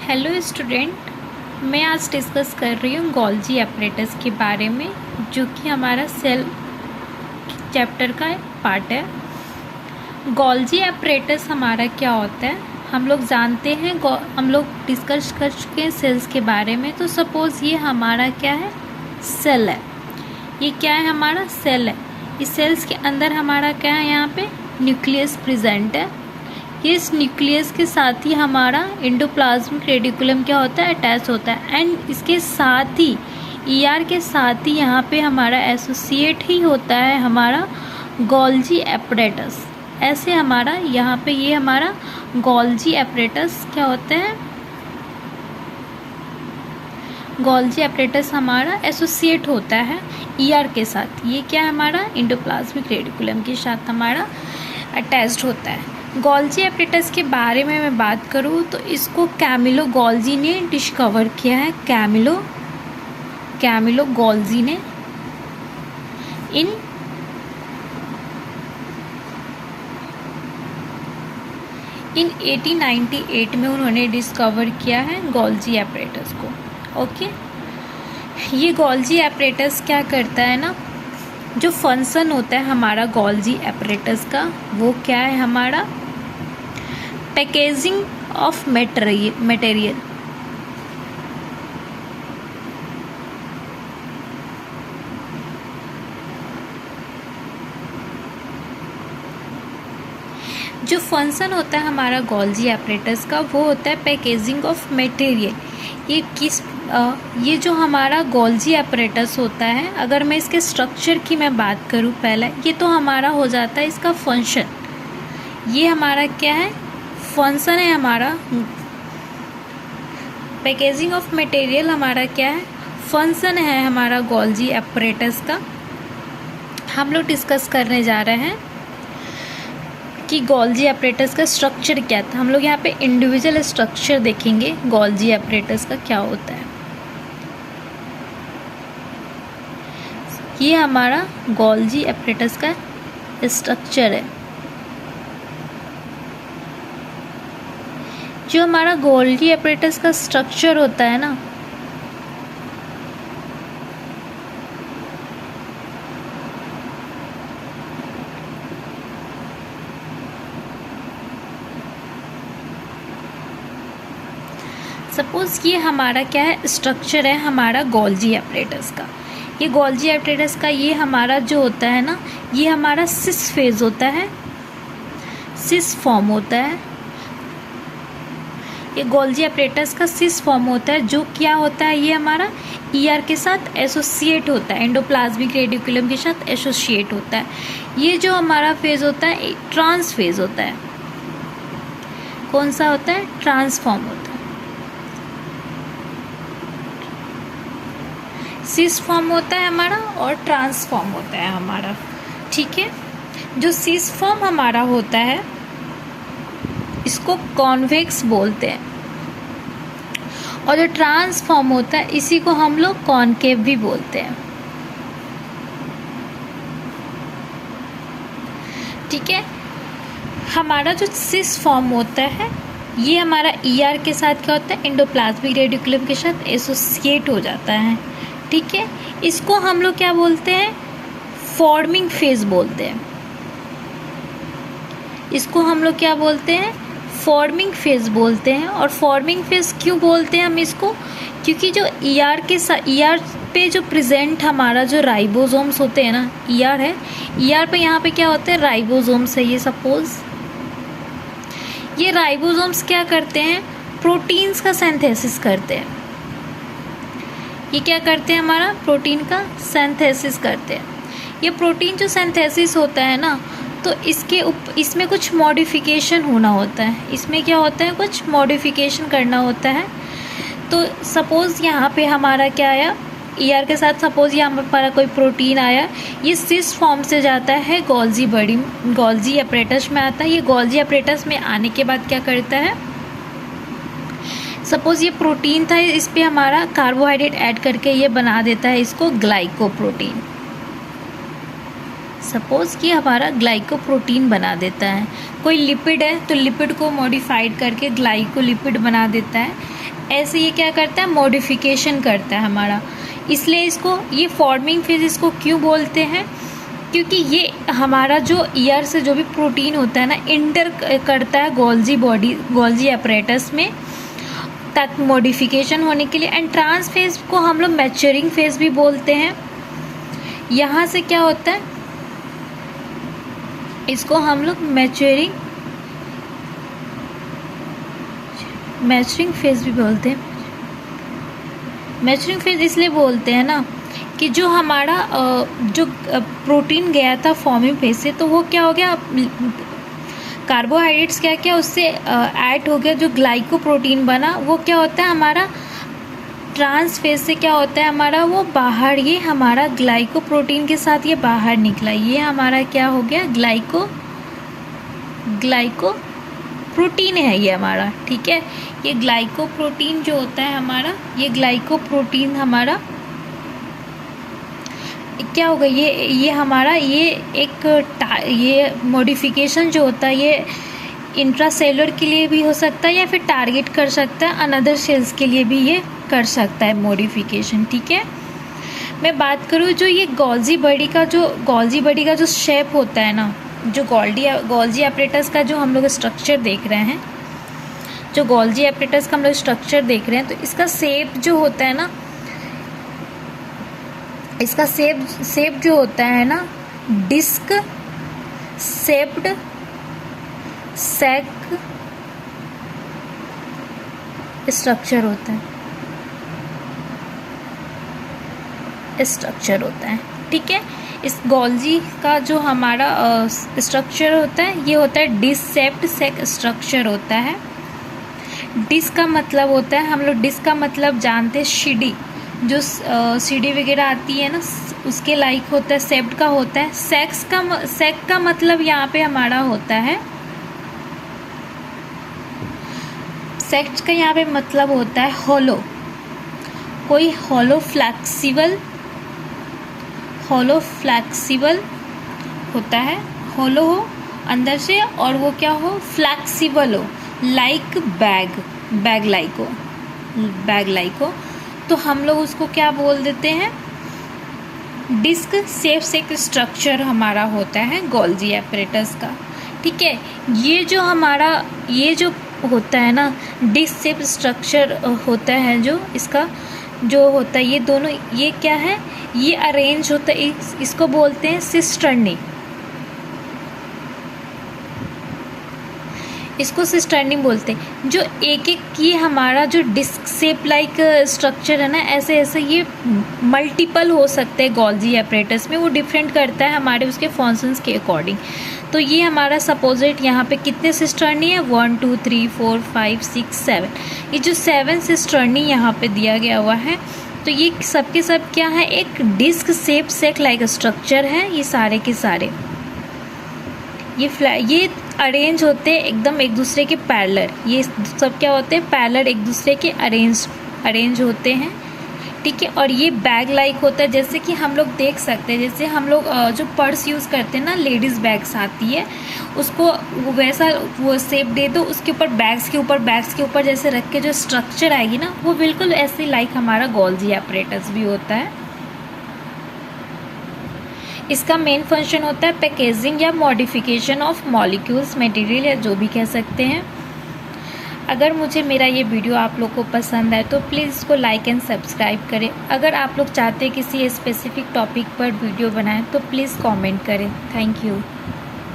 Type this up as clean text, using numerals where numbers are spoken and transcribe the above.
Hello student, मैं आज discuss कर रही हूँ गोल्जी एपरेटस के बारे में, जो कि हमारा सेल चैप्टर का पार्ट है। गोल्जी एपरेटस हमारा क्या होता है हम लोग जानते हैं। हम लोग डिस्कस कर चुके हैं सेल्स के बारे में। तो सपोज़ ये हमारा क्या है, सेल है। ये क्या है, हमारा सेल है। इस सेल्स के अंदर हमारा क्या है, यहाँ पे न्यूक्लियस प्रेजेंट है। ये इस न्यूक्लियस के साथ ही हमारा एंडोप्लाज्मिक रेडिकुलम क्या होता है, अटैच होता है। एंड इसके साथ ही ईआर के साथ ही यहाँ पे हमारा एसोसिएट ही होता है हमारा गोल्जी एपरेटस। ऐसे हमारा यहाँ पे ये हमारा गोल्जी एपरेटस क्या होता है, गोल्जी एपरेटस हमारा एसोसिएट होता है ईआर के साथ। ये क्या है, हमारा एंडोप्लाज्मिक रेडिकुलम के साथ हमारा अटैच्ड होता है। गोल्जी एपरेटस के बारे में मैं बात करूँ तो इसको कैमिलो गोल्जी ने डिस्कवर किया है। कैमिलो गोल्जी ने इन 1898 में उन्होंने डिस्कवर किया है गोल्जी एपरेटस को। ओके, ये गोल्जी एपरेटस क्या करता है ना, जो फंक्शन होता है हमारा गोल्जी एपरेटस का, वो क्या है, हमारा पैकेजिंग ऑफ मटेरियल। जो फंक्शन होता है हमारा गोल्जी एपरेटस का, वो होता है पैकेजिंग ऑफ मटेरियल। ये जो हमारा गोल्जी एपरेटस होता है, अगर मैं इसके स्ट्रक्चर की मैं बात करूँ पहले, ये तो हमारा हो जाता है इसका फंक्शन। ये हमारा क्या है, फंक्शन है हमारा। पैकेजिंग ऑफ मटेरियल हमारा क्या है, फंक्शन है हमारा गोल्जी एपरेटस का। हम लोग डिस्कस करने जा रहे हैं कि गोल्जी एपरेटस का स्ट्रक्चर क्या था। हम लोग यहाँ पे इंडिविजुअल स्ट्रक्चर देखेंगे गोल्जी एपरेटस का क्या होता है। ये हमारा गोल्जी एपरेटस का स्ट्रक्चर है। जो हमारा गोल्जी एपरेटस का स्ट्रक्चर होता है ना, सपोज ये हमारा क्या है, स्ट्रक्चर है हमारा गोल्जी एपरेटस का। ये गोल्जी एपरेटस का ये हमारा जो होता है ना, ये हमारा सिस फेज होता है, सिस फॉर्म होता है। ये गोल्जी एपरेटस का सिस फॉर्म होता है, जो क्या होता है, ये हमारा ईआर के साथ एसोसिएट होता है, एंडोप्लाज्मिक रेडिकुलम के साथ एसोसिएट होता है। ये जो हमारा फेज होता है, ट्रांस फेज होता है। कौन सा होता है, ट्रांसफॉर्म होता है। सिस फॉर्म होता है हमारा और ट्रांसफॉर्म होता है हमारा। ठीक है, जो सिस फॉर्म हमारा होता है इसको कॉन्वेक्स बोलते हैं, और जो ट्रांसफॉर्म होता है इसी को हम लोग कॉनकेव भी बोलते हैं। ठीक है, हमारा जो सिस फॉर्म होता है ये हमारा ईआर के साथ क्या होता है, एंडोप्लाज्मिक रेडिकुलम के साथ एसोसिएट हो जाता है। ठीक है, इसको हम लोग क्या बोलते हैं, फॉर्मिंग फेज बोलते हैं। इसको हम लोग क्या बोलते हैं, फॉर्मिंग फेज बोलते हैं। और फॉर्मिंग फेज क्यों बोलते हैं हम इसको, क्योंकि जो ईआर पे जो प्रेजेंट हमारा जो राइबोसोम्स होते हैं ना, ईआर है, ईआर पे यहाँ पे क्या होते हैं, राइबोसोम्स है। ये सपोज ये राइबोसोम्स क्या करते हैं, प्रोटीन्स का सिंथेसिस करते हैं। ये क्या करते हैं, हमारा प्रोटीन का सिंथेसिस करते हैं। ये प्रोटीन जो सिंथेसिस होता है ना, तो इसमें कुछ मॉडिफिकेशन होना होता है। इसमें क्या होता है, कुछ मॉडिफिकेशन करना होता है। तो सपोज़ यहाँ पे हमारा क्या आया, ईआर के साथ सपोज़ यहाँ पर कोई प्रोटीन आया, ये सिस फॉर्म से जाता है गोल्जी एपरेटस में आता है। ये गोल्जी एपरेटस में आने के बाद क्या करता है, सपोज़ ये प्रोटीन था, इस पर हमारा कार्बोहाइड्रेट ऐड करके ये बना देता है इसको ग्लाइकोप्रोटीन। सपोज़ कि हमारा ग्लाइकोप्रोटीन बना देता है। कोई लिपिड है तो लिपिड को मॉडिफाइड करके ग्लाइकोलिपिड बना देता है। ऐसे ये क्या करता है, मॉडिफिकेशन करता है हमारा। इसलिए इसको ये फॉर्मिंग फेज इसको क्यों बोलते हैं, क्योंकि ये हमारा जो ईयर से जो भी प्रोटीन होता है ना, इंटर करता है गोल्जी एपरेटस में, ताकि मॉडिफिकेशन होने के लिए। एंड ट्रांस फेज को हम लोग मैच्योरिंग फेज भी बोलते हैं। यहाँ से क्या होता है, इसको हम लोग मैच्योरिंग फेज भी बोलते हैं। मैच्योरिंग फेज इसलिए बोलते हैं ना कि जो हमारा जो प्रोटीन गया था फॉर्मिंग फेज से, तो वो क्या हो गया, कार्बोहाइड्रेट्स क्या क्या उससे ऐड हो गया, जो ग्लाइकोप्रोटीन बना वो क्या होता है हमारा ट्रांस फेज से क्या होता है हमारा वो बाहर, ये हमारा ग्लाइकोप्रोटीन के साथ ये बाहर निकला, ये हमारा क्या हो गया ग्लाइकोप्रोटीन है ये हमारा। ठीक है, ये ग्लाइकोप्रोटीन जो होता है हमारा, ये ग्लाइकोप्रोटीन हमारा क्या होगा, ये हमारा ये मॉडिफिकेशन जो होता है ये इंट्रासेलुलर के लिए भी हो सकता है या फिर टारगेट कर सकता है अनदर सेल्स के लिए भी ये कर सकता है मॉडिफिकेशन। ठीक है, मैं बात करूँ जो ये गोल्जी बॉडी का जो शेप होता है ना, जो गोल्जी एपरेटस का जो हम लोग स्ट्रक्चर देख रहे हैं, जो गोल्जी एपरेटस का हम लोग स्ट्रक्चर देख रहे हैं, तो इसका शेप जो होता है ना, इसका शेप जो होता है ना, डिस्क शेप्ड सैक स्ट्रक्चर होता है। ठीक है, इस गोल्जी का जो हमारा स्ट्रक्चर होता है, ये होता है डिस्क शेप्ड सैक स्ट्रक्चर होता है। डिस्क का मतलब होता है, हम लोग डिस्क का मतलब जानते हैं सीढ़ी, जो सीढ़ी वगैरह आती है ना, उसके लाइक होता है, शेप्ड का होता है। सैक का मतलब यहाँ पे हमारा होता है, सैक का यहाँ पे मतलब होता है हॉलो, कोई हॉलो फ्लैक्सिबल होता है, हॉलो हो अंदर से और वो क्या हो, फ्लैक्सिबल हो, लाइक बैग लाइक हो, तो हम लोग उसको क्या बोल देते हैं, डिस्क शेप से एक स्ट्रक्चर हमारा होता है गोल्जी एपरेटस का। ठीक है, ये जो होता है ना डिस्क शेप स्ट्रक्चर होता है, जो इसका जो होता है, ये दोनों ये क्या है, ये अरेंज होता है, इसको बोलते हैं सिस्टर्नी, इसको सिस्टर्नी बोलते हैं। जो एक ये हमारा जो डिस्क शेप लाइक स्ट्रक्चर है ना, ऐसे ये मल्टीपल हो सकते हैं गोल्जी एपरेटस में, वो डिफरेंट करता है हमारे उसके फंक्शंस के अकॉर्डिंग। तो ये हमारा सपोजिट यहाँ पे कितने सिस्टर्नी है, 1 2 3 4 5 6 7, ये जो 7 सिस्टर्नी यहाँ पे दिया गया हुआ है, तो ये सबके सब क्या है, एक डिस्क शेप सेक लाइक स्ट्रक्चर है। ये सारे के सारे ये अरेंज होते हैं एकदम एक दूसरे के पैरेलल, ये सब क्या होते हैं, पैरेलल एक दूसरे के अरेंज होते हैं। ठीक है, और ये बैग लाइक होता है, जैसे कि हम लोग देख सकते हैं, जैसे हम लोग जो पर्स यूज़ करते हैं ना, लेडीज़ बैग्स आती है, उसको वैसा वो शेप दे दो, उसके ऊपर बैग्स के ऊपर जैसे रख के जो स्ट्रक्चर आएगी ना, वो बिल्कुल ऐसे लाइक हमारा गोल्जी एपरेटस भी होता है। इसका मेन फंक्शन होता है पैकेजिंग या मॉडिफिकेशन ऑफ मॉलिक्यूल्स, मटेरियल, या जो भी कह सकते हैं। अगर मुझे मेरा ये वीडियो आप लोग को पसंद आए तो प्लीज़ इसको लाइक एंड सब्सक्राइब करें। अगर आप लोग चाहते हैं किसी स्पेसिफिक टॉपिक पर वीडियो बनाएं तो प्लीज़ कमेंट करें। Thank you.